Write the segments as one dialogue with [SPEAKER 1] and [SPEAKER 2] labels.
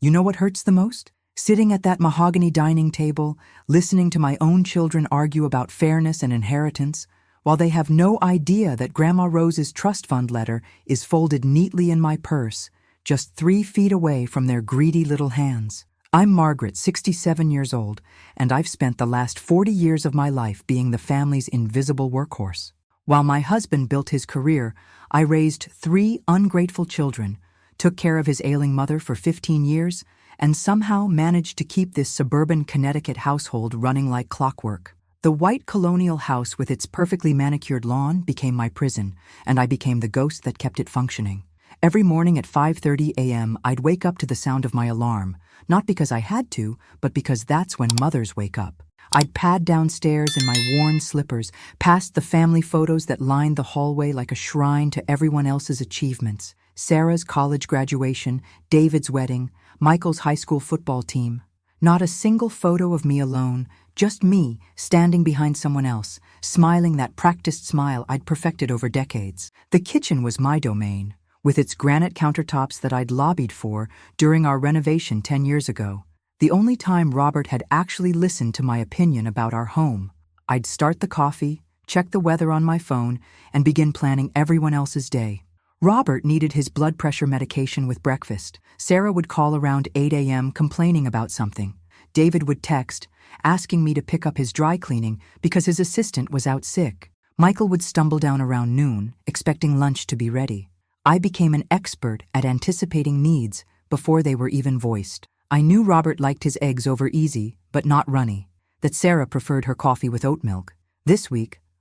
[SPEAKER 1] You know what hurts the most? Sitting at that mahogany dining table, listening to my own children argue about fairness and inheritance, while they have no idea that Grandma Rose's trust fund letter is folded neatly in my purse, just 3 feet away from their greedy little hands. I'm Margaret, 67 years old, and I've spent the last 40 years of my life being the family's invisible workhorse. While my husband built his career, I raised 3 ungrateful children, took care of his ailing mother for 15 years, and somehow managed to keep this suburban Connecticut household running like clockwork. The white colonial house with its perfectly manicured lawn became my prison, and I became the ghost that kept it functioning. Every morning at 5:30 a.m., I'd wake up to the sound of my alarm, not because I had to, but because that's when mothers wake up. I'd pad downstairs in my worn slippers, past the family photos that lined the hallway like a shrine to everyone else's achievements. Sarah's college graduation, David's wedding, Michael's high school football team. Not a single photo of me alone, just me standing behind someone else, smiling that practiced smile I'd perfected over decades. The kitchen was my domain, with its granite countertops that I'd lobbied for during our renovation 10 years ago. The only time Robert had actually listened to my opinion about our home. I'd start the coffee, check the weather on my phone, and begin planning everyone else's day. Robert needed his blood pressure medication with breakfast. Sarah would call around 8 a.m. complaining about something. David would text, asking me to pick up his dry cleaning because his assistant was out sick. Michael would stumble down around noon, expecting lunch to be ready. I became an expert at anticipating needs before they were even voiced. I knew Robert liked his eggs over easy, but not runny, that Sarah preferred her coffee with oat milk.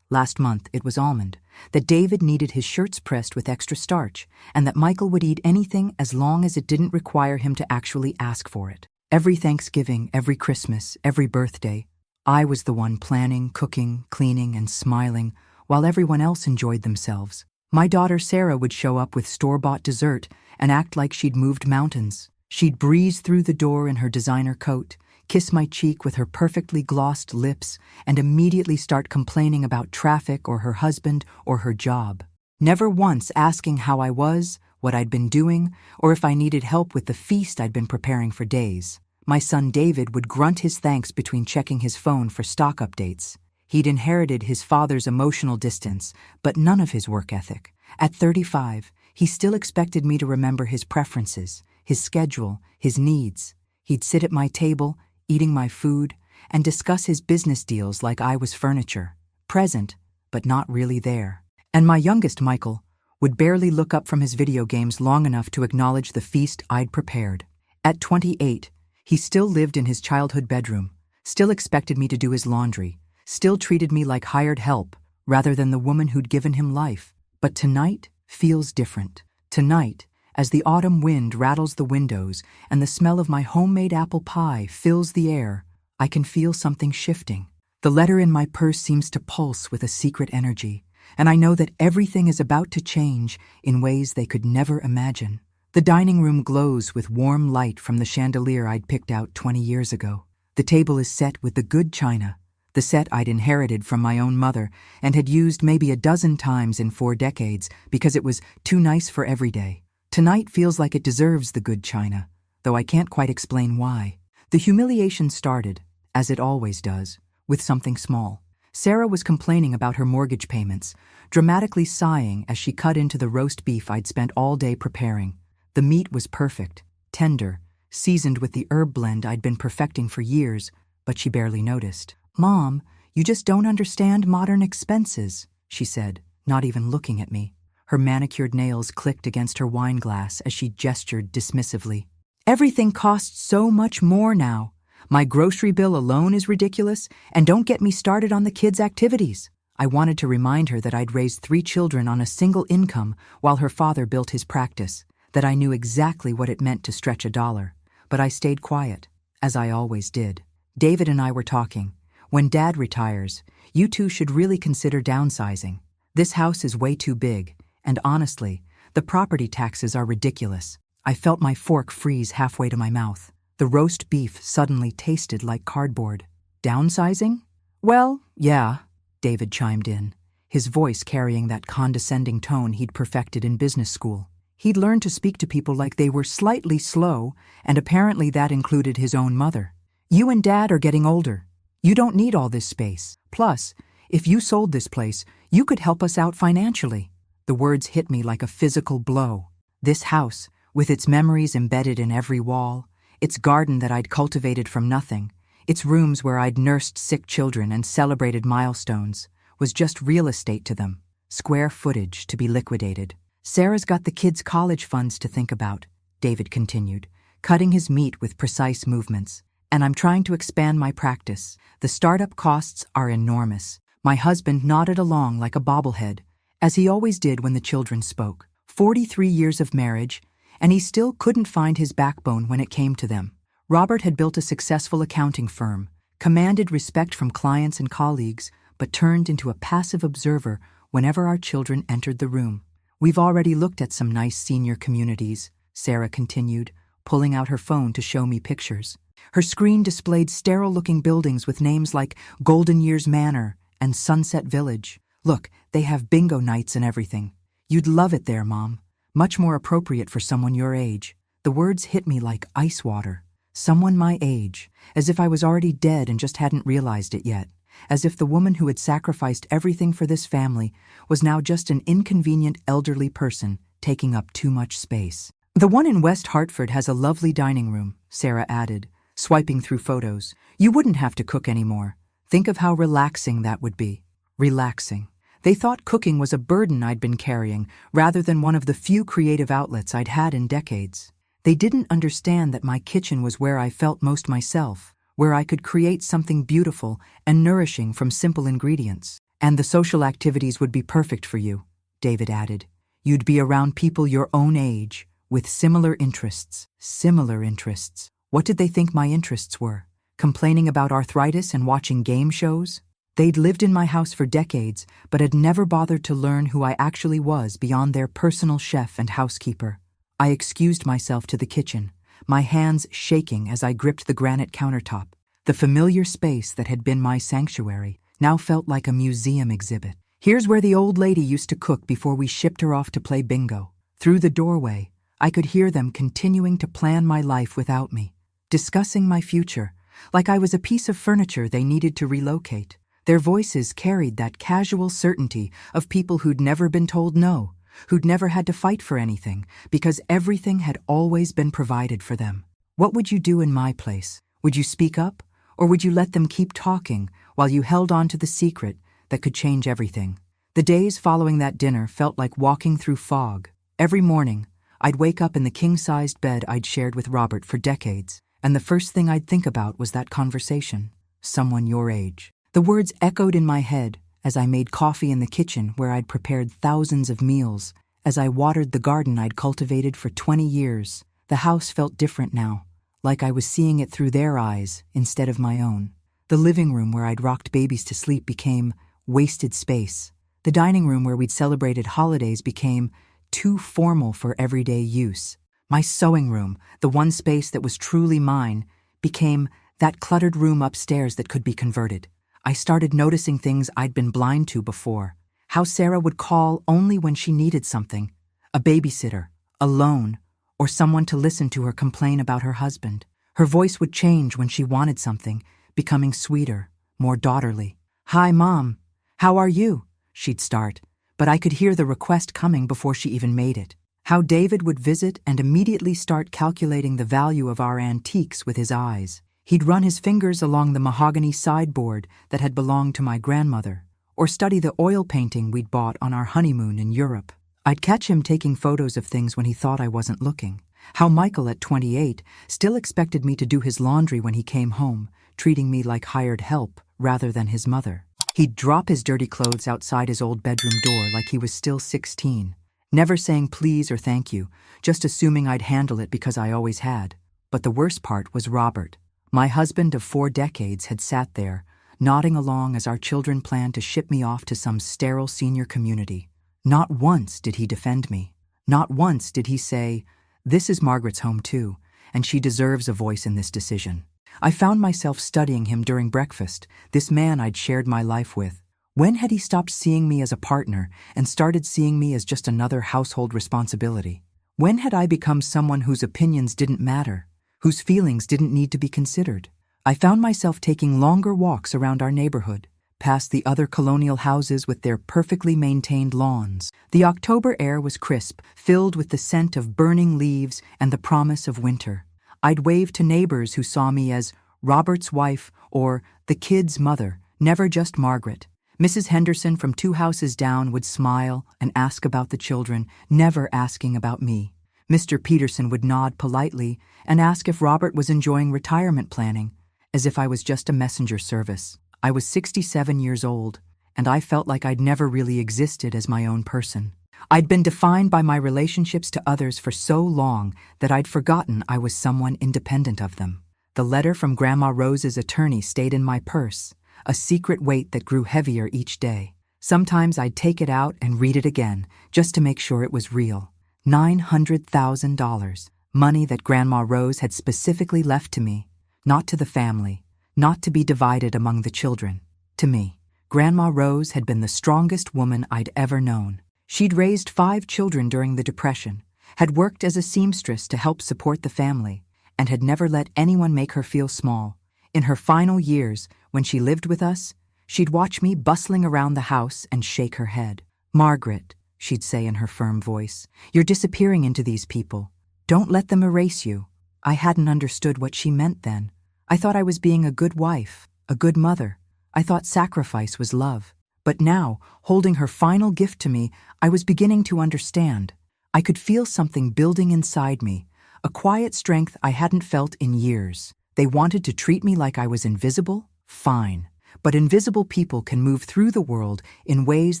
[SPEAKER 1] Last month it was almond, that David needed his shirts pressed with extra starch, and that Michael would eat anything as long as it didn't require him to actually ask for it. Every Thanksgiving, every Christmas, every birthday, I was the one planning, cooking, cleaning, and smiling, while everyone else enjoyed themselves. My daughter Sarah would show up with store-bought dessert and act like she'd moved mountains. She'd breeze through the door in her designer coat, kiss my cheek with her perfectly glossed lips, and immediately start complaining about traffic or her husband or her job. Never once asking how I was, what I'd been doing, or if I needed help with the feast I'd been preparing for days. My son David would grunt his thanks between checking his phone for stock updates. He'd inherited his father's emotional distance, but none of his work ethic. At 35, he still expected me to remember his preferences, his schedule, his needs. He'd sit at my table, eating my food, and discuss his business deals like I was furniture, present, but not really there. And my youngest, Michael, would barely look up from his video games long enough to acknowledge the feast I'd prepared. At 28, he still lived in his childhood bedroom, still expected me to do his laundry, still treated me like hired help rather than the woman who'd given him life. But tonight feels different. Tonight, as the autumn wind rattles the windows and the smell of my homemade apple pie fills the air, I can feel something shifting. The letter in my purse seems to pulse with a secret energy, and I know that everything is about to change in ways they could never imagine. The dining room glows with warm light from the chandelier I'd picked out 20 years ago. The table is set with the good china, the set I'd inherited from my own mother and had used maybe a dozen times in 4 decades because it was too nice for every day. Tonight feels like it deserves the good china, though I can't quite explain why. The humiliation started, as it always does, with something small. Sarah was complaining about her mortgage payments, dramatically sighing as she cut into the roast beef I'd spent all day preparing. The meat was perfect, tender, seasoned with the herb blend I'd been perfecting for years, but she barely noticed. "Mom, you just don't understand modern expenses," she said, not even looking at me. Her manicured nails clicked against her wine glass as she gestured dismissively. "Everything costs so much more now. My grocery bill alone is ridiculous, and don't get me started on the kids' activities." I wanted to remind her that I'd raised 3 children on a single income while her father built his practice, that I knew exactly what it meant to stretch a dollar. But I stayed quiet, as I always did. David and I were talking. "When Dad retires, you two should really consider downsizing. This house is way too big. And honestly, the property taxes are ridiculous." I felt my fork freeze halfway to my mouth. The roast beef suddenly tasted like cardboard. "Downsizing?" "Well, yeah," David chimed in, his voice carrying that condescending tone he'd perfected in business school. He'd learned to speak to people like they were slightly slow, and apparently that included his own mother. You and Dad are getting older. You don't need all this space. Plus, if you sold this place, you could help us out financially. The words hit me like a physical blow. This house, with its memories embedded in every wall, its garden that I'd cultivated from nothing, its rooms where I'd nursed sick children and celebrated milestones, was just real estate to them, square footage to be liquidated. Sarah's got the kids' college funds to think about, David continued, cutting his meat with precise movements. And I'm trying to expand my practice. The startup costs are enormous. My husband nodded along like a bobblehead, as he always did when the children spoke. 43 years of marriage, and he still couldn't find his backbone when it came to them. Robert had built a successful accounting firm, commanded respect from clients and colleagues, but turned into a passive observer whenever our children entered the room. We've already looked at some nice senior communities, Sarah continued, pulling out her phone to show me pictures. Her screen displayed sterile-looking buildings with names like Golden Years Manor and Sunset Village. Look, they have bingo nights and everything. You'd love it there, Mom. Much more appropriate for someone your age. The words hit me like ice water. Someone my age, as if I was already dead and just hadn't realized it yet. As if the woman who had sacrificed everything for this family was now just an inconvenient elderly person taking up too much space. The one in West Hartford has a lovely dining room, Sarah added, swiping through photos. You wouldn't have to cook anymore. Think of how relaxing that would be. Relaxing. They thought cooking was a burden I'd been carrying, rather than one of the few creative outlets I'd had in decades. They didn't understand that my kitchen was where I felt most myself, where I could create something beautiful and nourishing from simple ingredients. And the social activities would be perfect for you, David added. You'd be around people your own age, with similar interests. Similar interests. What did they think my interests were? Complaining about arthritis and watching game shows? They'd lived in my house for decades, but had never bothered to learn who I actually was beyond their personal chef and housekeeper. I excused myself to the kitchen, my hands shaking as I gripped the granite countertop. The familiar space that had been my sanctuary now felt like a museum exhibit. Here's where the old lady used to cook before we shipped her off to play bingo. Through the doorway, I could hear them continuing to plan my life without me, discussing my future, like I was a piece of furniture they needed to relocate. Their voices carried that casual certainty of people who'd never been told no, who'd never had to fight for anything, because everything had always been provided for them. What would you do in my place? Would you speak up, or would you let them keep talking while you held on to the secret that could change everything? The days following that dinner felt like walking through fog. Every morning, I'd wake up in the king-sized bed I'd shared with Robert for decades, and the first thing I'd think about was that conversation. Someone your age. The words echoed in my head as I made coffee in the kitchen where I'd prepared thousands of meals, as I watered the garden I'd cultivated for 20 years. The house felt different now, like I was seeing it through their eyes instead of my own. The living room where I'd rocked babies to sleep became wasted space. The dining room where we'd celebrated holidays became too formal for everyday use. My sewing room, the one space that was truly mine, became that cluttered room upstairs that could be converted. I started noticing things I'd been blind to before. How Sarah would call only when she needed something. A babysitter, a loan, or someone to listen to her complain about her husband. Her voice would change when she wanted something, becoming sweeter, more daughterly. "Hi, Mom. How are you?" she'd start, but I could hear the request coming before she even made it. How David would visit and immediately start calculating the value of our antiques with his eyes. He'd run his fingers along the mahogany sideboard that had belonged to my grandmother, or study the oil painting we'd bought on our honeymoon in Europe. I'd catch him taking photos of things when he thought I wasn't looking. How Michael, at 28, still expected me to do his laundry when he came home, treating me like hired help rather than his mother. He'd drop his dirty clothes outside his old bedroom door like he was still 16, never saying please or thank you, just assuming I'd handle it because I always had. But the worst part was Robert. My husband of 4 decades had sat there, nodding along as our children planned to ship me off to some sterile senior community. Not once did he defend me. Not once did he say, "This is Margaret's home too, and she deserves a voice in this decision." I found myself studying him during breakfast, this man I'd shared my life with. When had he stopped seeing me as a partner and started seeing me as just another household responsibility? When had I become someone whose opinions didn't matter, whose feelings didn't need to be considered? I found myself taking longer walks around our neighborhood, past the other colonial houses with their perfectly maintained lawns. The October air was crisp, filled with the scent of burning leaves and the promise of winter. I'd wave to neighbors who saw me as Robert's wife or the kid's mother, never just Margaret. Mrs. Henderson from 2 houses down would smile and ask about the children, never asking about me. Mr. Peterson would nod politely and ask if Robert was enjoying retirement planning, as if I was just a messenger service. I was 67 years old, and I felt like I'd never really existed as my own person. I'd been defined by my relationships to others for so long that I'd forgotten I was someone independent of them. The letter from Grandma Rose's attorney stayed in my purse, a secret weight that grew heavier each day. Sometimes I'd take it out and read it again, just to make sure it was real. $900,000, money that Grandma Rose had specifically left to me, not to the family, not to be divided among the children, to me. Grandma Rose had been the strongest woman I'd ever known. She'd raised 5 children during the Depression, had worked as a seamstress to help support the family, and had never let anyone make her feel small. In her final years, when she lived with us, she'd watch me bustling around the house and shake her head. "Margaret," she'd say in her firm voice, "you're disappearing into these people. Don't let them erase you." I hadn't understood what she meant then. I thought I was being a good wife, a good mother. I thought sacrifice was love. But now, holding her final gift to me, I was beginning to understand. I could feel something building inside me, a quiet strength I hadn't felt in years. They wanted to treat me like I was invisible? Fine. But invisible people can move through the world in ways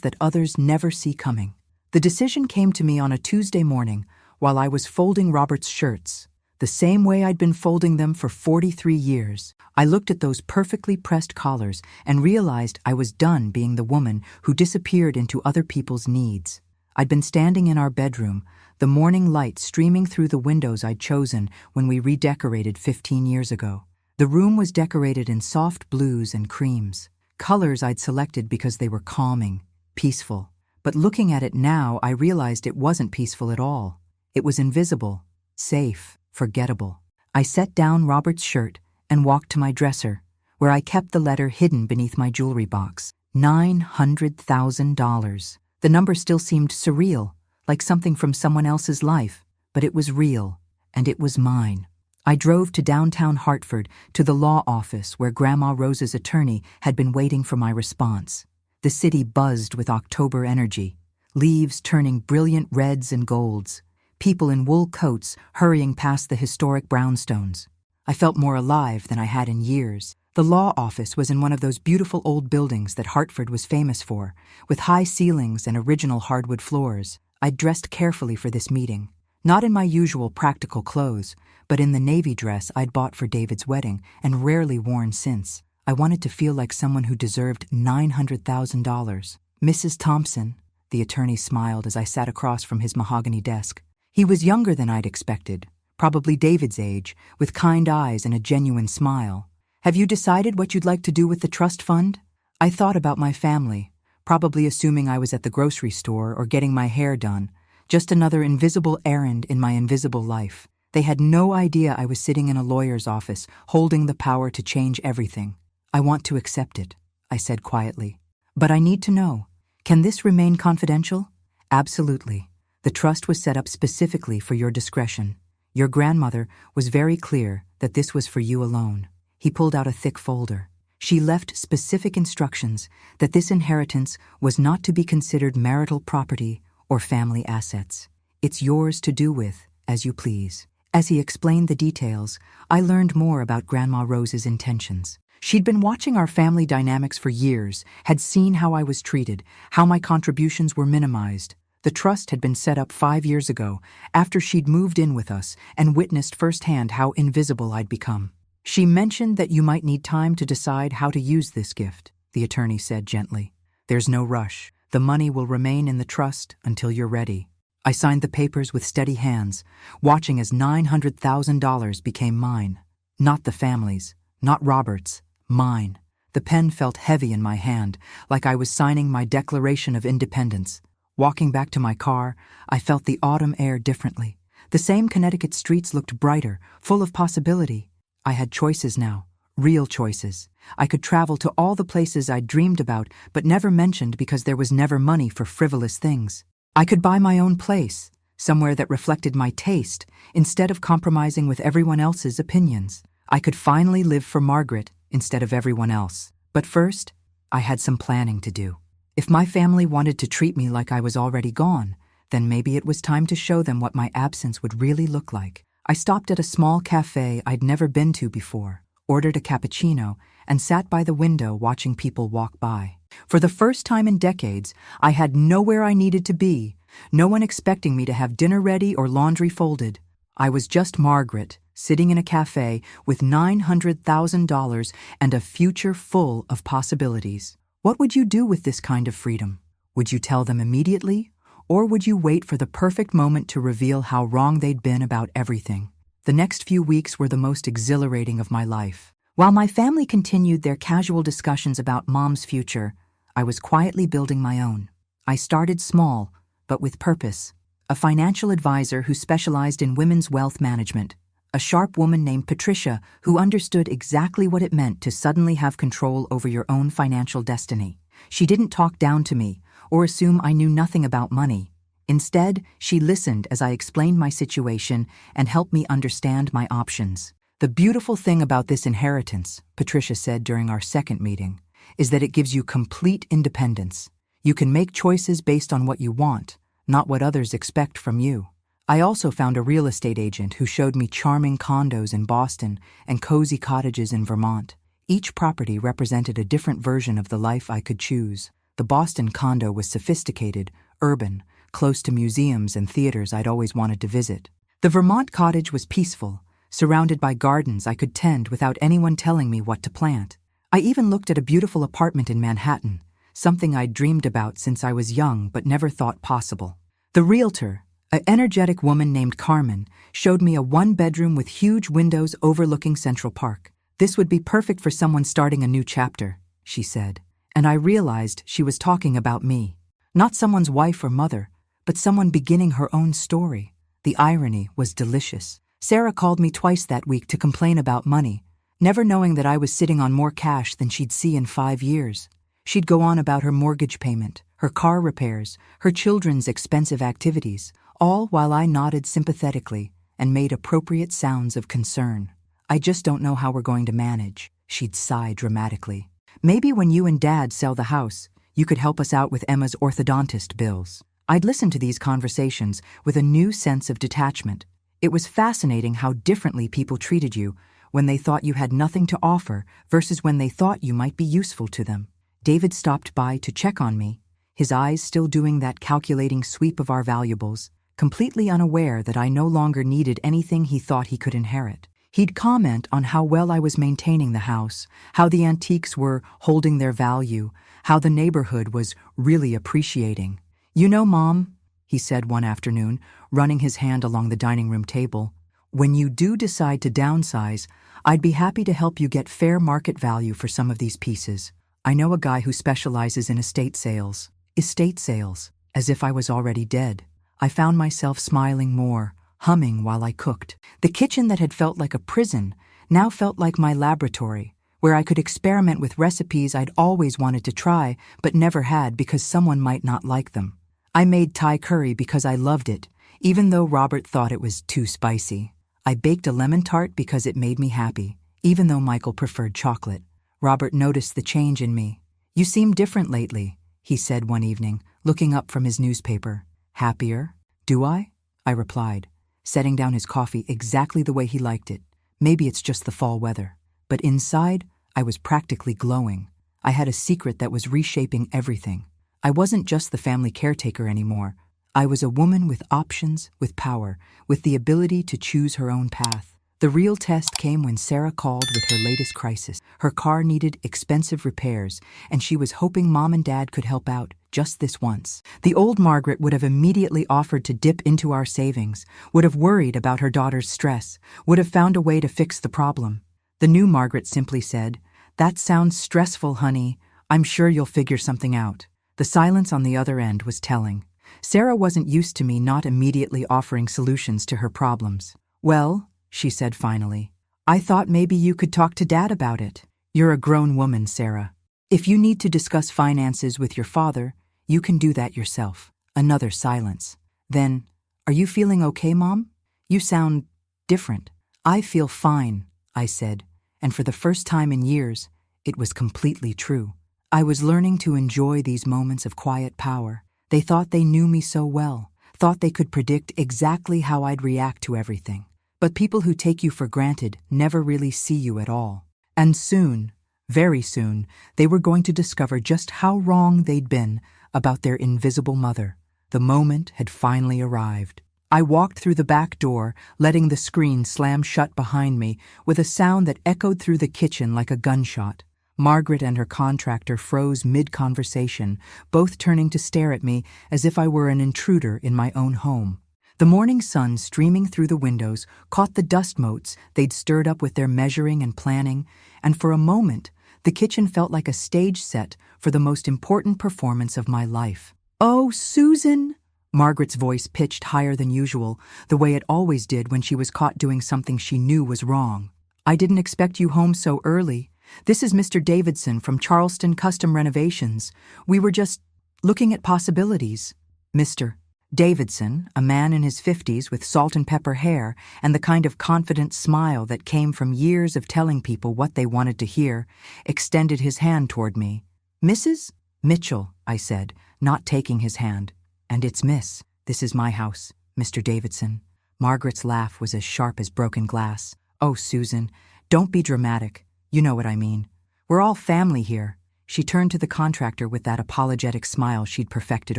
[SPEAKER 1] that others never see coming. The decision came to me on a Tuesday morning while I was folding Robert's shirts, the same way I'd been folding them for 43 years. I looked at those perfectly pressed collars and realized I was done being the woman who disappeared into other people's needs. I'd been standing in our bedroom, the morning light streaming through the windows I'd chosen when we redecorated 15 years ago. The room was decorated in soft blues and creams, colors I'd selected because they were calming, peaceful. But looking at it now, I realized it wasn't peaceful at all. It was invisible, safe, forgettable. I set down Robert's shirt and walked to my dresser, where I kept the letter hidden beneath my jewelry box. $900,000. The number still seemed surreal, like something from someone else's life, but it was real, and it was mine. I drove to downtown Hartford to the law office where Grandma Rose's attorney had been waiting for my response. The city buzzed with October energy, leaves turning brilliant reds and golds, people in wool coats hurrying past the historic brownstones. I felt more alive than I had in years. The law office was in one of those beautiful old buildings that Hartford was famous for, with high ceilings and original hardwood floors. I'd dressed carefully for this meeting, not in my usual practical clothes, but in the navy dress I'd bought for David's wedding and rarely worn since. I wanted to feel like someone who deserved $900,000. "Mrs. Thompson," the attorney smiled as I sat across from his mahogany desk. He was younger than I'd expected, probably David's age, with kind eyes and a genuine smile. "Have you decided what you'd like to do with the trust fund?" I thought about my family, probably assuming I was at the grocery store or getting my hair done, just another invisible errand in my invisible life. They had no idea I was sitting in a lawyer's office, holding the power to change everything. "I want to accept it," I said quietly. "But I need to know. Can this remain confidential?" "Absolutely. The trust was set up specifically for your discretion. Your grandmother was very clear that this was for you alone." He pulled out a thick folder. "She left specific instructions that this inheritance was not to be considered marital property or family assets. It's yours to do with as you please." As he explained the details, I learned more about Grandma Rose's intentions. She'd been watching our family dynamics for years, had seen how I was treated, how my contributions were minimized. The trust had been set up 5 years ago, after she'd moved in with us and witnessed firsthand how invisible I'd become. "She mentioned that you might need time to decide how to use this gift," the attorney said gently. "There's no rush. The money will remain in the trust until you're ready." I signed the papers with steady hands, watching as $900,000 became mine. Not the family's, not Robert's, mine. The pen felt heavy in my hand, like I was signing my Declaration of Independence. Walking back to my car, I felt the autumn air differently, The same Connecticut streets looked brighter, full of possibility. I had choices now, real choices. I could travel to all the places I'd dreamed about but never mentioned because there was never money for frivolous things. I could buy my own place, somewhere that reflected my taste, instead of compromising with everyone else's opinions. I could finally live for Margaret instead of everyone else. But first, I had some planning to do. If my family wanted to treat me like I was already gone, then maybe it was time to show them what my absence would really look like. I stopped at a small cafe I'd never been to before, ordered a cappuccino, and sat by the window watching people walk by. For the first time in decades, I had nowhere I needed to be, no one expecting me to have dinner ready or laundry folded. I was just Margaret, sitting in a cafe with $900,000 and a future full of possibilities. What would you do with this kind of freedom? Would you tell them immediately? Or would you wait for the perfect moment to reveal how wrong they'd been about everything? The next few weeks were the most exhilarating of my life. While my family continued their casual discussions about Mom's future, I was quietly building my own. I started small, but with purpose. A financial advisor who specialized in women's wealth management. A sharp woman named Patricia who understood exactly what it meant to suddenly have control over your own financial destiny. She didn't talk down to me or assume I knew nothing about money. Instead, she listened as I explained my situation and helped me understand my options. The beautiful thing about this inheritance, Patricia said during our second meeting, is that it gives you complete independence. You can make choices based on what you want, not what others expect from you. I also found a real estate agent who showed me charming condos in Boston and cozy cottages in Vermont. Each property represented a different version of the life I could choose. The Boston condo was sophisticated, urban, close to museums and theaters I'd always wanted to visit. The Vermont cottage was peaceful, surrounded by gardens I could tend without anyone telling me what to plant. I even looked at a beautiful apartment in Manhattan, something I'd dreamed about since I was young but never thought possible. The realtor, an energetic woman named Carmen, showed me a one-bedroom with huge windows overlooking Central Park. This would be perfect for someone starting a new chapter, she said. And I realized she was talking about me. Not someone's wife or mother, but someone beginning her own story. The irony was delicious. Sarah called me twice that week to complain about money, never knowing that I was sitting on more cash than she'd see in 5 years. She'd go on about her mortgage payment, her car repairs, her children's expensive activities, all while I nodded sympathetically and made appropriate sounds of concern. I just don't know how we're going to manage, she'd sigh dramatically. Maybe when you and Dad sell the house, you could help us out with Emma's orthodontist bills. I'd listen to these conversations with a new sense of detachment. It was fascinating how differently people treated you when they thought you had nothing to offer versus when they thought you might be useful to them. David stopped by to check on me, his eyes still doing that calculating sweep of our valuables, completely unaware that I no longer needed anything he thought he could inherit. He'd comment on how well I was maintaining the house, how the antiques were holding their value, how the neighborhood was really appreciating. "You know, Mom," he said one afternoon, running his hand along the dining room table, "when you do decide to downsize, I'd be happy to help you get fair market value for some of these pieces. I know a guy who specializes in estate sales." Estate sales, as if I was already dead. I found myself smiling more, humming while I cooked. The kitchen that had felt like a prison now felt like my laboratory, where I could experiment with recipes I'd always wanted to try but never had because someone might not like them. I made Thai curry because I loved it, even though Robert thought it was too spicy. I baked a lemon tart because it made me happy, even though Michael preferred chocolate. Robert noticed the change in me. "You seem different lately," he said one evening, looking up from his newspaper. "Happier? Do I?" I replied, setting down his coffee exactly the way he liked it. Maybe it's just the fall weather. But inside, I was practically glowing. I had a secret that was reshaping everything. I wasn't just the family caretaker anymore. I was a woman with options, with power, with the ability to choose her own path. The real test came when Sarah called with her latest crisis. Her car needed expensive repairs, and she was hoping Mom and Dad could help out, just this once. The old Margaret would have immediately offered to dip into our savings, would have worried about her daughter's stress, would have found a way to fix the problem. The new Margaret simply said, "That sounds stressful, honey. I'm sure you'll figure something out." The silence on the other end was telling. Sarah wasn't used to me not immediately offering solutions to her problems. "Well," she said finally, "I thought maybe you could talk to Dad about it. You're a grown woman, Sarah. If you need to discuss finances with your father, you can do that yourself." Another silence. Then, "Are you feeling okay, Mom? You sound different." "I feel fine," I said, and for the first time in years, it was completely true. I was learning to enjoy these moments of quiet power. They thought they knew me so well, thought they could predict exactly how I'd react to everything. But people who take you for granted never really see you at all. And soon, very soon, they were going to discover just how wrong they'd been about their invisible mother. The moment had finally arrived. I walked through the back door, letting the screen slam shut behind me with a sound that echoed through the kitchen like a gunshot. Margaret and her contractor froze mid-conversation, both turning to stare at me as if I were an intruder in my own home. The morning sun streaming through the windows caught the dust motes they'd stirred up with their measuring and planning, and for a moment, the kitchen felt like a stage set for the most important performance of my life. "Oh, Susan!" Margaret's voice pitched higher than usual, the way it always did when she was caught doing something she knew was wrong. "I didn't expect you home so early. This is Mr. Davidson from Charleston Custom Renovations. We were just looking at possibilities." Mr. Davidson, a man in his 50s with salt and pepper hair and the kind of confident smile that came from years of telling people what they wanted to hear, extended his hand toward me. "Mrs. Mitchell," I said, not taking his hand. "And it's Miss. This is my house, Mr. Davidson." Margaret's laugh was as sharp as broken glass. "Oh, Susan, don't be dramatic. You know what I mean. We're all family here." She turned to the contractor with that apologetic smile she'd perfected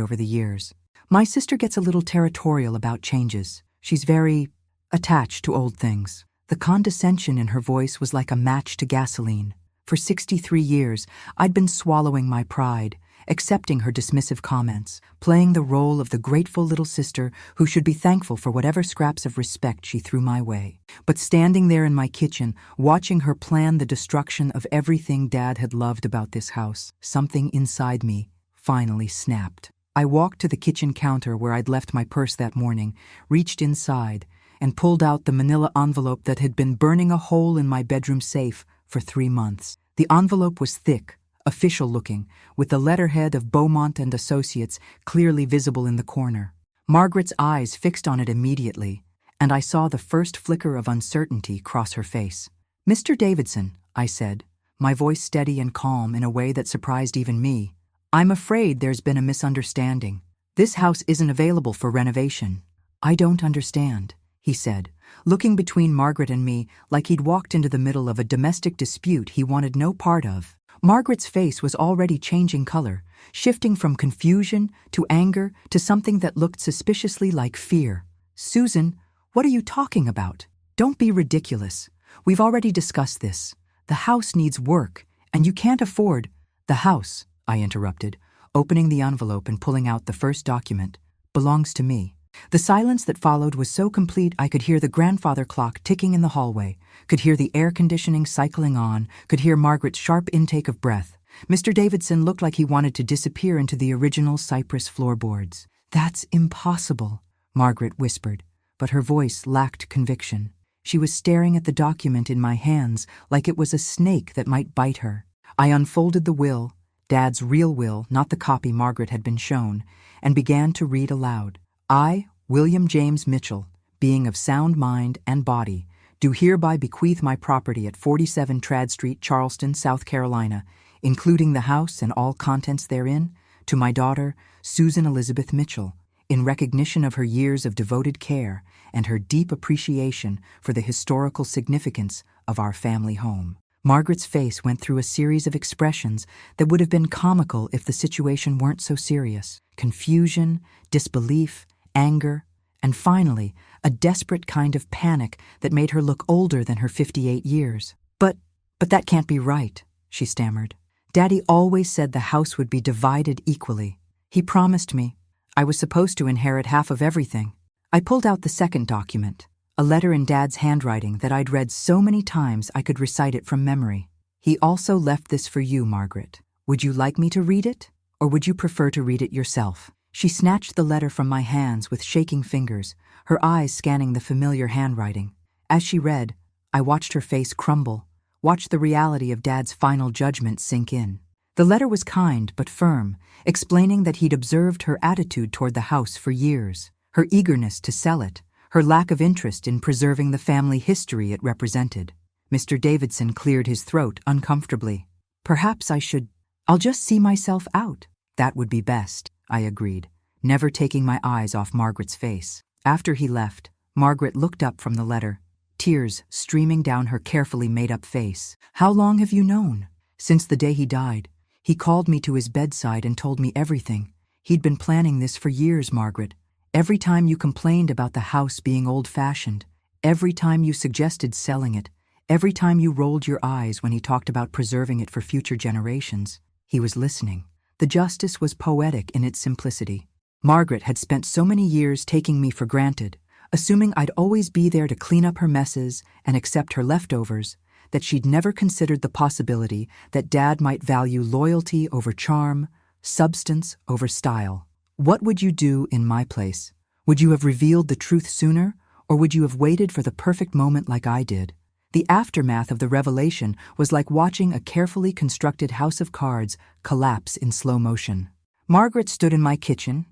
[SPEAKER 1] over the years. "My sister gets a little territorial about changes. She's very attached to old things." The condescension in her voice was like a match to gasoline. For 63 years, I'd been swallowing my pride, accepting her dismissive comments, playing the role of the grateful little sister who should be thankful for whatever scraps of respect she threw my way. But standing there in my kitchen, watching her plan the destruction of everything Dad had loved about this house, something inside me finally snapped. I walked to the kitchen counter where I'd left my purse that morning, reached inside, and pulled out the manila envelope that had been burning a hole in my bedroom safe for 3 months. The envelope was thick, official-looking, with the letterhead of Beaumont and Associates clearly visible in the corner. Margaret's eyes fixed on it immediately, and I saw the first flicker of uncertainty cross her face. "Mr. Davidson," I said, my voice steady and calm in a way that surprised even me, "I'm afraid there's been a misunderstanding. This house isn't available for renovation." "I don't understand," he said, looking between Margaret and me like he'd walked into the middle of a domestic dispute he wanted no part of. Margaret's face was already changing color, shifting from confusion to anger to something that looked suspiciously like fear. "Susan, what are you talking about? Don't be ridiculous. We've already discussed this. The house needs work, and you can't afford—" "The house," I interrupted, opening the envelope and pulling out the first document, "belongs to me." The silence that followed was so complete I could hear the grandfather clock ticking in the hallway, could hear the air conditioning cycling on, could hear Margaret's sharp intake of breath. Mr. Davidson looked like he wanted to disappear into the original cypress floorboards. "That's impossible," Margaret whispered, but her voice lacked conviction. She was staring at the document in my hands like it was a snake that might bite her. I unfolded the will, Dad's real will, not the copy Margaret had been shown, and began to read aloud. "I, William James Mitchell, being of sound mind and body, do hereby bequeath my property at 47 Trad Street, Charleston, South Carolina, including the house and all contents therein, to my daughter, Susan Elizabeth Mitchell, in recognition of her years of devoted care and her deep appreciation for the historical significance of our family home." Margaret's face went through a series of expressions that would have been comical if the situation weren't so serious. Confusion, disbelief, anger, and finally, a desperate kind of panic that made her look older than her 58 years. But that can't be right," she stammered. "Daddy always said the house would be divided equally. He promised me. I was supposed to inherit half of everything." I pulled out the second document, a letter in Dad's handwriting that I'd read so many times I could recite it from memory. "He also left this for you, Margaret. Would you like me to read it, or would you prefer to read it yourself?" She snatched the letter from my hands with shaking fingers, her eyes scanning the familiar handwriting. As she read, I watched her face crumble, watched the reality of Dad's final judgment sink in. The letter was kind but firm, explaining that he'd observed her attitude toward the house for years, her eagerness to sell it, her lack of interest in preserving the family history it represented. Mr. Davidson cleared his throat uncomfortably. Perhaps I'll just see myself out. That would be best, I agreed, never taking my eyes off Margaret's face. After he left, Margaret looked up from the letter, tears streaming down her carefully made-up face. How long have you known? Since the day he died. He called me to his bedside and told me everything. He'd been planning this for years, Margaret. Every time you complained about the house being old-fashioned, every time you suggested selling it, every time you rolled your eyes when he talked about preserving it for future generations, he was listening. The justice was poetic in its simplicity. Margaret had spent so many years taking me for granted, assuming I'd always be there to clean up her messes and accept her leftovers, that she'd never considered the possibility that Dad might value loyalty over charm, substance over style. What would you do in my place? Would you have revealed the truth sooner, or would you have waited for the perfect moment like I did? The aftermath of the revelation was like watching a carefully constructed house of cards collapse in slow motion. Margaret stood in my kitchen,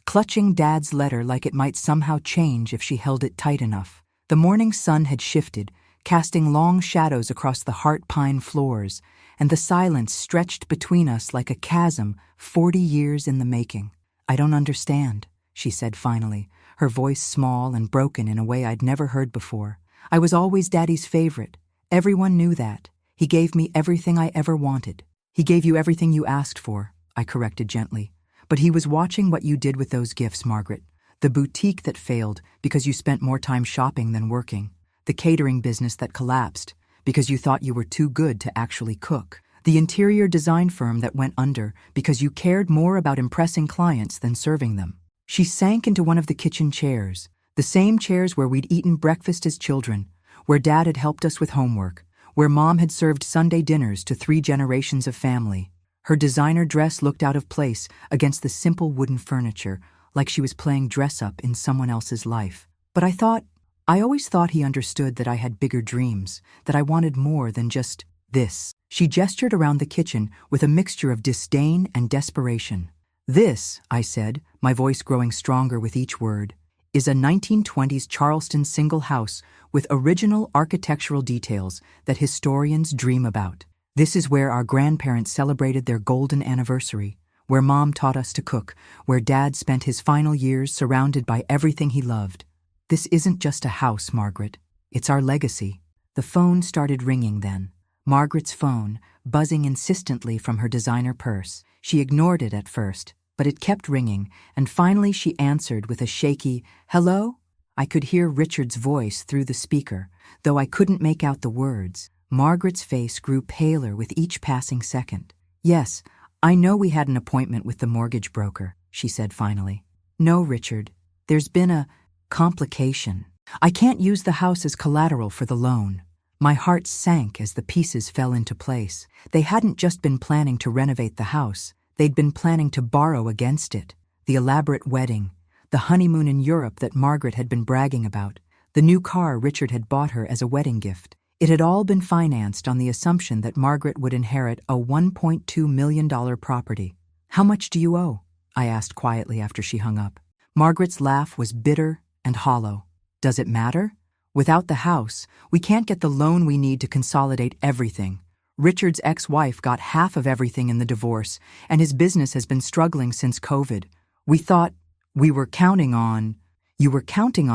[SPEAKER 1] clutching Dad's letter like it might somehow change if she held it tight enough. The morning sun had shifted, casting long shadows across the heart pine floors, and the silence stretched between us like a chasm 40 years in the making. I don't understand, she said finally, her voice small and broken in a way I'd never heard before. I was always Daddy's favorite. Everyone knew that. He gave me everything I ever wanted. He gave you everything you asked for, I corrected gently. But he was watching what you did with those gifts, Margaret. The boutique that failed because you spent more time shopping than working. The catering business that collapsed because you thought you were too good to actually cook. The interior design firm that went under because you cared more about impressing clients than serving them. She sank into one of the kitchen chairs, the same chairs where we'd eaten breakfast as children, where Dad had helped us with homework, where Mom had served Sunday dinners to 3 generations of family. Her designer dress looked out of place against the simple wooden furniture, like she was playing dress-up in someone else's life. But I always thought he understood that I had bigger dreams, that I wanted more than just this. She gestured around the kitchen with a mixture of disdain and desperation. This, I said, my voice growing stronger with each word, is a 1920s Charleston single house with original architectural details that historians dream about. This is where our grandparents celebrated their golden anniversary, where Mom taught us to cook, where Dad spent his final years surrounded by everything he loved. This isn't just a house, Margaret. It's our legacy. The phone started ringing then. Margaret's phone, buzzing insistently from her designer purse. She ignored it at first, but it kept ringing, and finally she answered with a shaky, "Hello?" I could hear Richard's voice through the speaker, though I couldn't make out the words. Margaret's face grew paler with each passing second. "Yes, I know we had an appointment with the mortgage broker," she said finally. "No, Richard, there's been a complication. I can't use the house as collateral for the loan." My heart sank as the pieces fell into place. They hadn't just been planning to renovate the house. They'd been planning to borrow against it. The elaborate wedding, the honeymoon in Europe that Margaret had been bragging about, the new car Richard had bought her as a wedding gift. It had all been financed on the assumption that Margaret would inherit a $1.2 million property. "How much do you owe?" I asked quietly after she hung up. Margaret's laugh was bitter and hollow. "Does it matter? Without the house, we can't get the loan we need to consolidate everything. Richard's ex-wife got half of everything in the divorce, and his business has been struggling since COVID. We thought you were counting on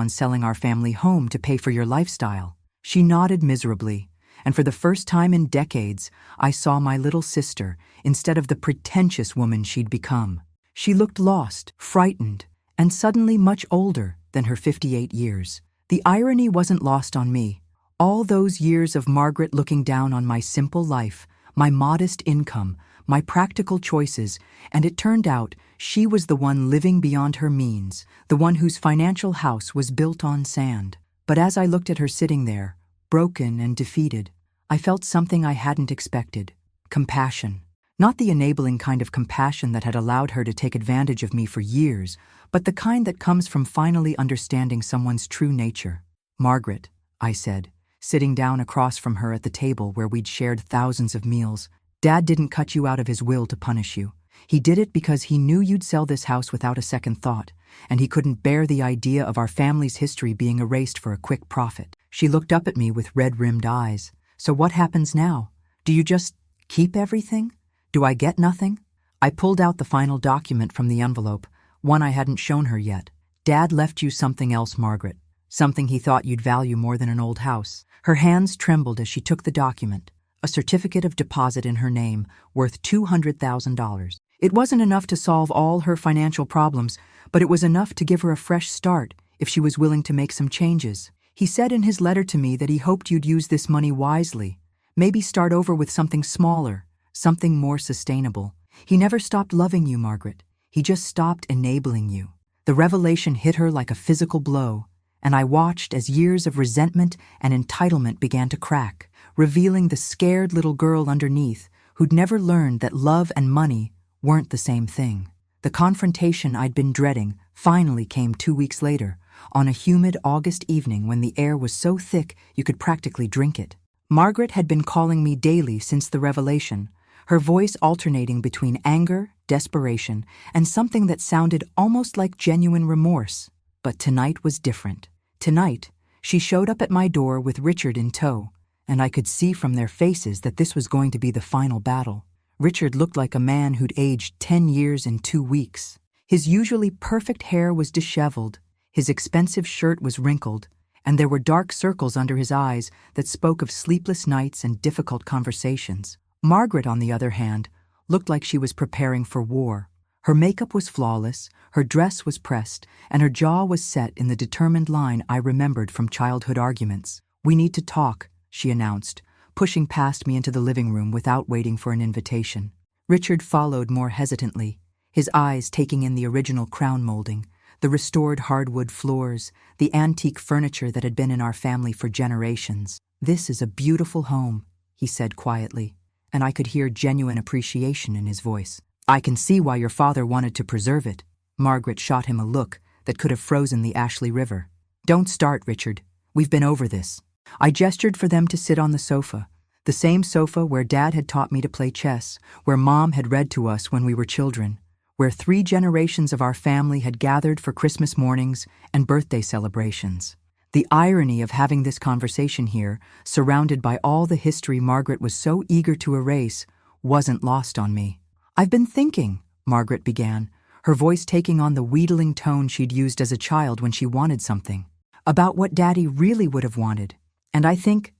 [SPEAKER 1] selling our family home to pay for your lifestyle." She nodded miserably, and for the first time in decades, I saw my little sister instead of the pretentious woman she'd become. She looked lost, frightened, and suddenly much older than her 58 years. The irony wasn't lost on me. All those years of Margaret looking down on my simple life, my modest income, my practical choices, and it turned out she was the one living beyond her means, the one whose financial house was built on sand. But as I looked at her sitting there, broken and defeated, I felt something I hadn't expected: compassion. Not the enabling kind of compassion that had allowed her to take advantage of me for years, but the kind that comes from finally understanding someone's true nature. "Margaret," I said, sitting down across from her at the table where we'd shared thousands of meals, "Dad didn't cut you out of his will to punish you. He did it because he knew you'd sell this house without a second thought, and he couldn't bear the idea of our family's history being erased for a quick profit." She looked up at me with red-rimmed eyes. "So what happens now? Do you just keep everything? Do I get nothing?" I pulled out the final document from the envelope, one I hadn't shown her yet. "Dad left you something else, Margaret. Something he thought you'd value more than an old house." Her hands trembled as she took the document, a certificate of deposit in her name, worth $200,000. It wasn't enough to solve all her financial problems, but it was enough to give her a fresh start if she was willing to make some changes. He said in his letter to me that he hoped you'd use this money wisely, maybe start over with something smaller, something more sustainable. He never stopped loving you, Margaret. He just stopped enabling you. The revelation hit her like a physical blow, and I watched as years of resentment and entitlement began to crack, revealing the scared little girl underneath who'd never learned that love and money weren't the same thing. The confrontation I'd been dreading finally came 2 weeks later, on a humid August evening when the air was so thick you could practically drink it. Margaret had been calling me daily since the revelation, her voice alternating between anger, desperation, and something that sounded almost like genuine remorse. But tonight was different. Tonight, she showed up at my door with Richard in tow, and I could see from their faces that this was going to be the final battle. Richard looked like a man who'd aged 10 years in 2 weeks. His usually perfect hair was disheveled, his expensive shirt was wrinkled, and there were dark circles under his eyes that spoke of sleepless nights and difficult conversations. Margaret, on the other hand, looked like she was preparing for war. Her makeup was flawless, her dress was pressed, and her jaw was set in the determined line I remembered from childhood arguments. "We need to talk," she announced, pushing past me into the living room without waiting for an invitation. Richard followed more hesitantly, his eyes taking in the original crown molding, the restored hardwood floors, the antique furniture that had been in our family for generations. "This is a beautiful home," he said quietly, and I could hear genuine appreciation in his voice. "I can see why your father wanted to preserve it." Margaret shot him a look that could have frozen the Ashley River. "Don't start, Richard. We've been over this." I gestured for them to sit on the sofa, the same sofa where Dad had taught me to play chess, where Mom had read to us when we were children, where 3 generations of our family had gathered for Christmas mornings and birthday celebrations. The irony of having this conversation here, surrounded by all the history Margaret was so eager to erase, wasn't lost on me. "I've been thinking," Margaret began, her voice taking on the wheedling tone she'd used as a child when she wanted something, "about what Daddy really would have wanted. And I think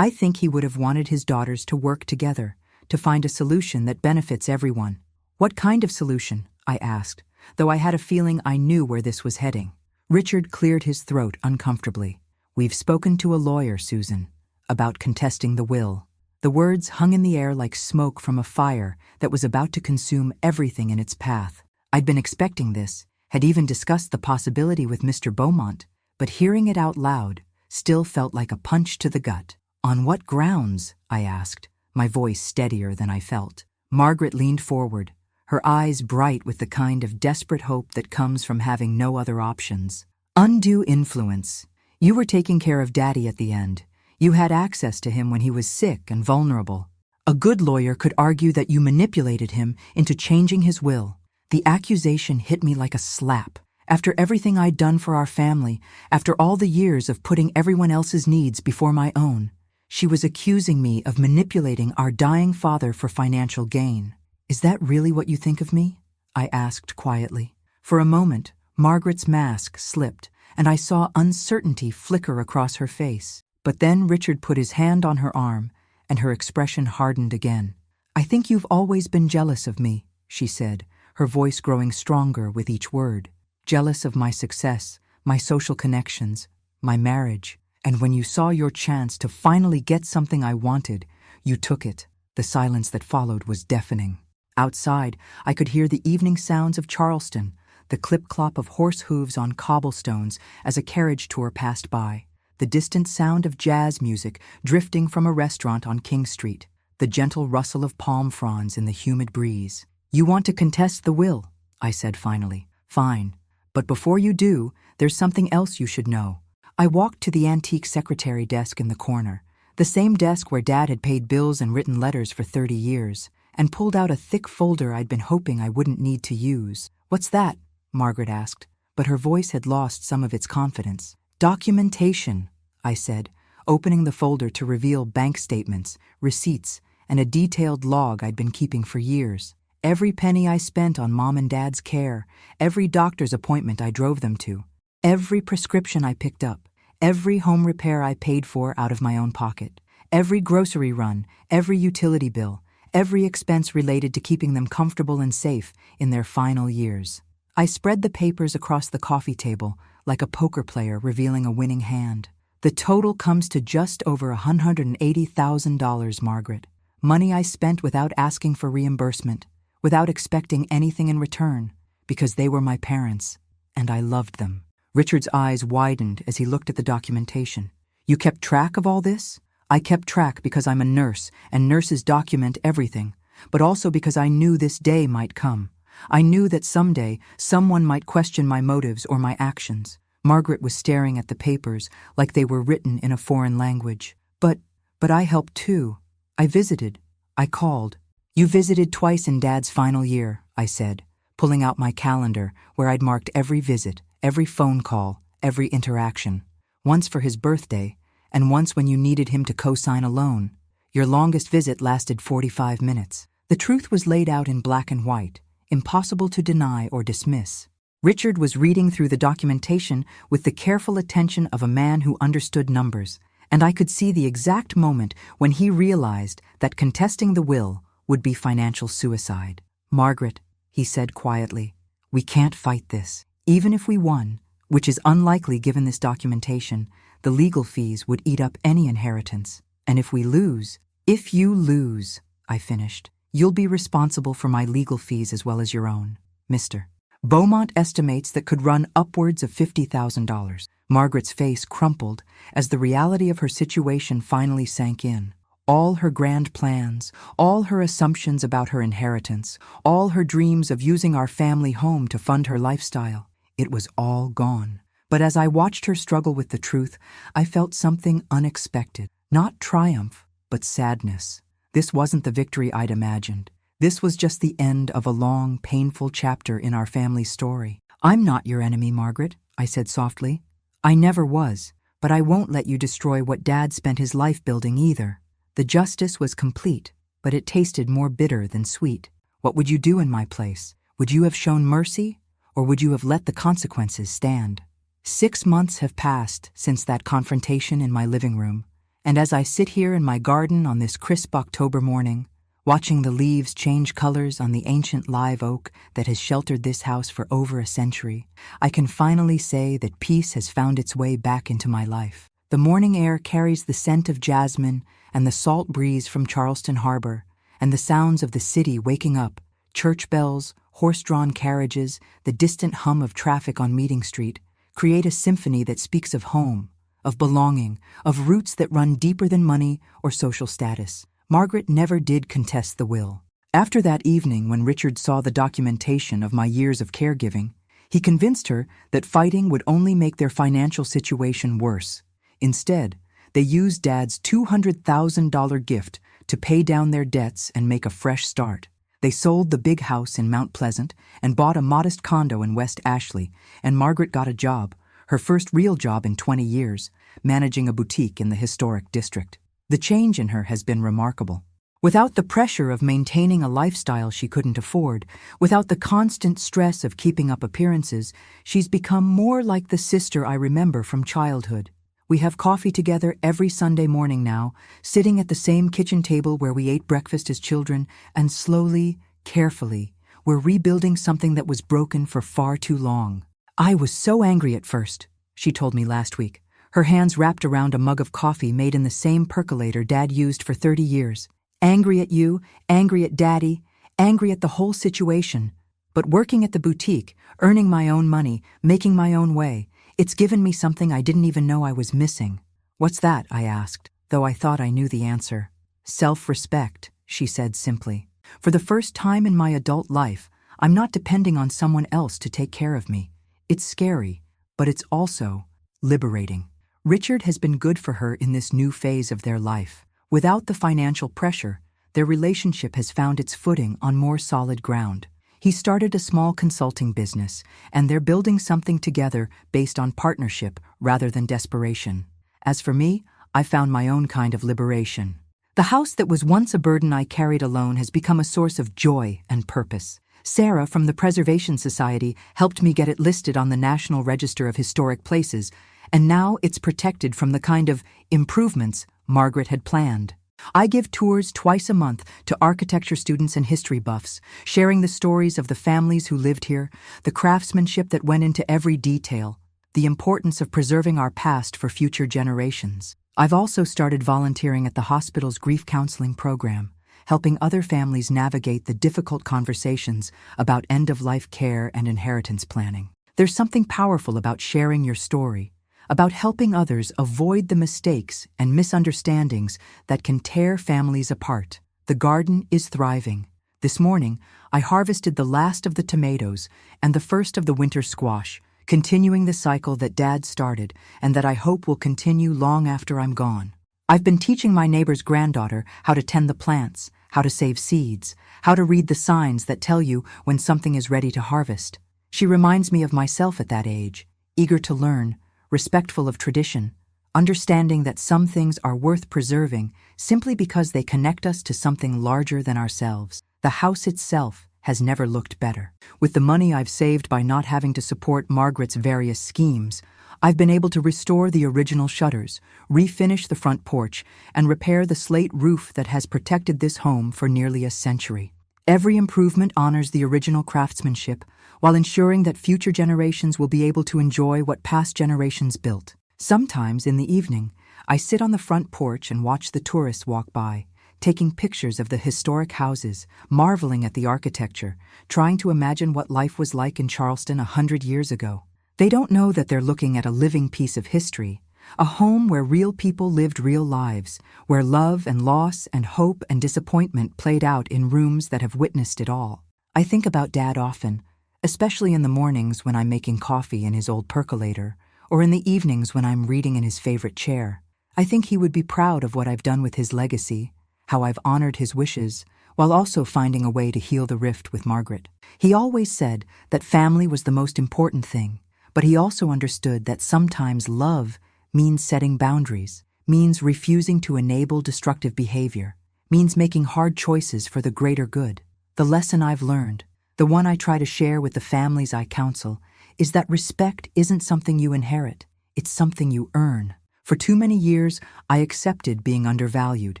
[SPEAKER 1] he would have wanted his daughters to work together, to find a solution that benefits everyone." "What kind of solution?" I asked, though I had a feeling I knew where this was heading. Richard cleared his throat uncomfortably. "We've spoken to a lawyer, Susan, about contesting the will." The words hung in the air like smoke from a fire that was about to consume everything in its path. I'd been expecting this, had even discussed the possibility with Mr. Beaumont, but hearing it out loud still felt like a punch to the gut. "On what grounds?" I asked, my voice steadier than I felt. Margaret leaned forward, her eyes bright with the kind of desperate hope that comes from having no other options. "Undue influence. You were taking care of Daddy at the end. You had access to him when he was sick and vulnerable. A good lawyer could argue that you manipulated him into changing his will." The accusation hit me like a slap. After everything I'd done for our family, after all the years of putting everyone else's needs before my own, she was accusing me of manipulating our dying father for financial gain. "Is that really what you think of me?" I asked quietly. For a moment, Margaret's mask slipped, and I saw uncertainty flicker across her face. But then Richard put his hand on her arm, and her expression hardened again. "I think you've always been jealous of me," she said, her voice growing stronger with each word. "Jealous of my success, my social connections, my marriage. And when you saw your chance to finally get something I wanted, you took it." The silence that followed was deafening. Outside, I could hear the evening sounds of Charleston, the clip-clop of horse hooves on cobblestones as a carriage tour passed by, the distant sound of jazz music drifting from a restaurant on King Street. the gentle rustle of palm fronds in the humid breeze. "You want to contest the will," I said finally. "Fine. But before you do, there's something else you should know." I walked to the antique secretary desk in the corner, the same desk where Dad had paid bills and written letters for 30 years, and pulled out a thick folder I'd been hoping I wouldn't need to use. "What's that?" Margaret asked, but her voice had lost some of its confidence. "Documentation," I said, opening the folder to reveal bank statements, receipts, and a detailed log I'd been keeping for years. Every penny I spent on Mom and Dad's care, every doctor's appointment I drove them to, every prescription I picked up, every home repair I paid for out of my own pocket, every grocery run, every utility bill, every expense related to keeping them comfortable and safe in their final years. I spread the papers across the coffee table like a poker player revealing a winning hand. "The total comes to just over $180,000, Margaret. Money I spent without asking for reimbursement, without expecting anything in return, because they were my parents, and I loved them." Richard's eyes widened as he looked at the documentation. "You kept track of all this?" "I kept track because I'm a nurse, and nurses document everything, but also because I knew this day might come. I knew that someday someone might question my motives or my actions." Margaret was staring at the papers like they were written in a foreign language. But I helped too. I visited. I called." "You visited twice in Dad's final year," I said, pulling out my calendar where I'd marked every visit, every phone call, every interaction. "Once for his birthday, and once when you needed him to co-sign a loan. Your longest visit lasted 45 minutes. The truth was laid out in black and white, impossible to deny or dismiss. Richard was reading through the documentation with the careful attention of a man who understood numbers, and I could see the exact moment when he realized that contesting the will would be financial suicide. "Margaret," he said quietly, "we can't fight this. Even if we won, which is unlikely given this documentation, the legal fees would eat up any inheritance. And if we lose, if you lose," I finished, "you'll be responsible for my legal fees as well as your own, Mr. Beaumont estimates that could run upwards of $50,000. Margaret's face crumpled as the reality of her situation finally sank in. All her grand plans, all her assumptions about her inheritance, all her dreams of using our family home to fund her lifestyle, it was all gone. But as I watched her struggle with the truth, I felt something unexpected. Not triumph, but sadness. This wasn't the victory I'd imagined. This was just the end of a long, painful chapter in our family story. "I'm not your enemy, Margaret," I said softly. "I never was, but I won't let you destroy what Dad spent his life building either. The justice was complete, but it tasted more bitter than sweet. What would you do in my place? Would you have shown mercy, or would you have let the consequences stand?" 6 months have passed since that confrontation in my living room, and as I sit here in my garden on this crisp October morning, watching the leaves change colors on the ancient live oak that has sheltered this house for over a century, I can finally say that peace has found its way back into my life. The morning air carries the scent of jasmine and the salt breeze from Charleston Harbor, and the sounds of the city waking up, church bells, horse-drawn carriages, the distant hum of traffic on Meeting Street, create a symphony that speaks of home, of belonging, of roots that run deeper than money or social status. Margaret never did contest the will. After that evening when Richard saw the documentation of my years of caregiving, he convinced her that fighting would only make their financial situation worse. Instead, they used Dad's $200,000 gift to pay down their debts and make a fresh start. They sold the big house in Mount Pleasant and bought a modest condo in West Ashley, and Margaret got a job, her first real job in 20 years, managing a boutique in the historic district. The change in her has been remarkable. Without the pressure of maintaining a lifestyle she couldn't afford, without the constant stress of keeping up appearances, she's become more like the sister I remember from childhood. We have coffee together every Sunday morning now, sitting at the same kitchen table where we ate breakfast as children, and slowly, carefully, we're rebuilding something that was broken for far too long. "I was so angry at first," she told me last week, her hands wrapped around a mug of coffee made in the same percolator Dad used for 30 years. "Angry at you, angry at Daddy, angry at the whole situation. But working at the boutique, earning my own money, making my own way, it's given me something I didn't even know I was missing." "What's that?" I asked, though I thought I knew the answer. Self-respect, she said simply. For the first time in my adult life, I'm not depending on someone else to take care of me. It's scary, but it's also liberating. Richard has been good for her in this new phase of their life. Without the financial pressure, their relationship has found its footing on more solid ground. He started a small consulting business, and they're building something together based on partnership rather than desperation. As for me, I found my own kind of liberation. The house that was once a burden I carried alone has become a source of joy and purpose. Sarah from the Preservation Society helped me get it listed on the National Register of Historic Places, and now it's protected from the kind of improvements Margaret had planned. I give tours twice a month to architecture students and history buffs, sharing the stories of the families who lived here, the craftsmanship that went into every detail, the importance of preserving our past for future generations. I've also started volunteering at the hospital's grief counseling program, helping other families navigate the difficult conversations about end-of-life care and inheritance planning. There's something powerful about sharing your story, about helping others avoid the mistakes and misunderstandings that can tear families apart. The garden is thriving. This morning, I harvested the last of the tomatoes and the first of the winter squash, continuing the cycle that Dad started and that I hope will continue long after I'm gone. I've been teaching my neighbor's granddaughter how to tend the plants, how to save seeds, how to read the signs that tell you when something is ready to harvest. She reminds me of myself at that age, eager to learn, respectful of tradition, understanding that some things are worth preserving simply because they connect us to something larger than ourselves. The house itself has never looked better. With the money I've saved by not having to support Margaret's various schemes, I've been able to restore the original shutters, refinish the front porch, and repair the slate roof that has protected this home for nearly a century. Every improvement honors the original craftsmanship, while ensuring that future generations will be able to enjoy what past generations built. Sometimes, in the evening, I sit on the front porch and watch the tourists walk by, taking pictures of the historic houses, marveling at the architecture, trying to imagine what life was like in Charleston 100 years ago. They don't know that they're looking at a living piece of history, a home where real people lived real lives, where love and loss and hope and disappointment played out in rooms that have witnessed it all. I think about Dad often, especially in the mornings when I'm making coffee in his old percolator, or in the evenings when I'm reading in his favorite chair. I think he would be proud of what I've done with his legacy, how I've honored his wishes, while also finding a way to heal the rift with Margaret. He always said that family was the most important thing, but he also understood that sometimes love means setting boundaries, means refusing to enable destructive behavior, means making hard choices for the greater good. The lesson I've learned, the one I try to share with the families I counsel, is that respect isn't something you inherit, it's something you earn. For too many years, I accepted being undervalued,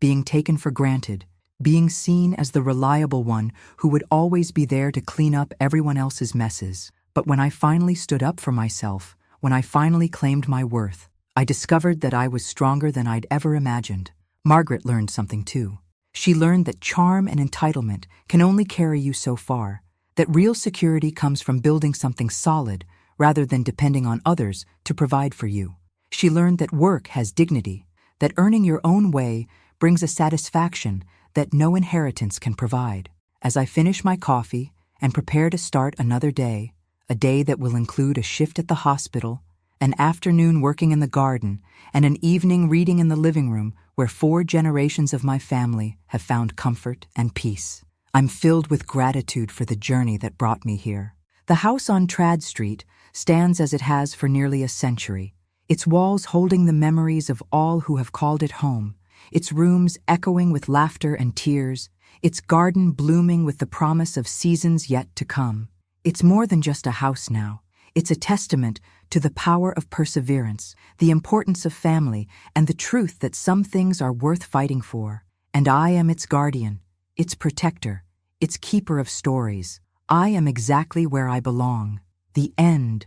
[SPEAKER 1] being taken for granted, being seen as the reliable one who would always be there to clean up everyone else's messes. But when I finally stood up for myself, when I finally claimed my worth, I discovered that I was stronger than I'd ever imagined. Margaret learned something too. She learned that charm and entitlement can only carry you so far, that real security comes from building something solid rather than depending on others to provide for you. She learned that work has dignity, that earning your own way brings a satisfaction that no inheritance can provide. As I finish my coffee and prepare to start another day, a day that will include a shift at the hospital, an afternoon working in the garden, and an evening reading in the living room where 4 generations of my family have found comfort and peace. I'm filled with gratitude for the journey that brought me here. The house on Trad Street stands as it has for nearly a century, its walls holding the memories of all who have called it home, its rooms echoing with laughter and tears, its garden blooming with the promise of seasons yet to come. It's more than just a house now. It's a testament to the power of perseverance, the importance of family, and the truth that some things are worth fighting for. And I am its guardian, its protector, its keeper of stories. I am exactly where I belong. The end.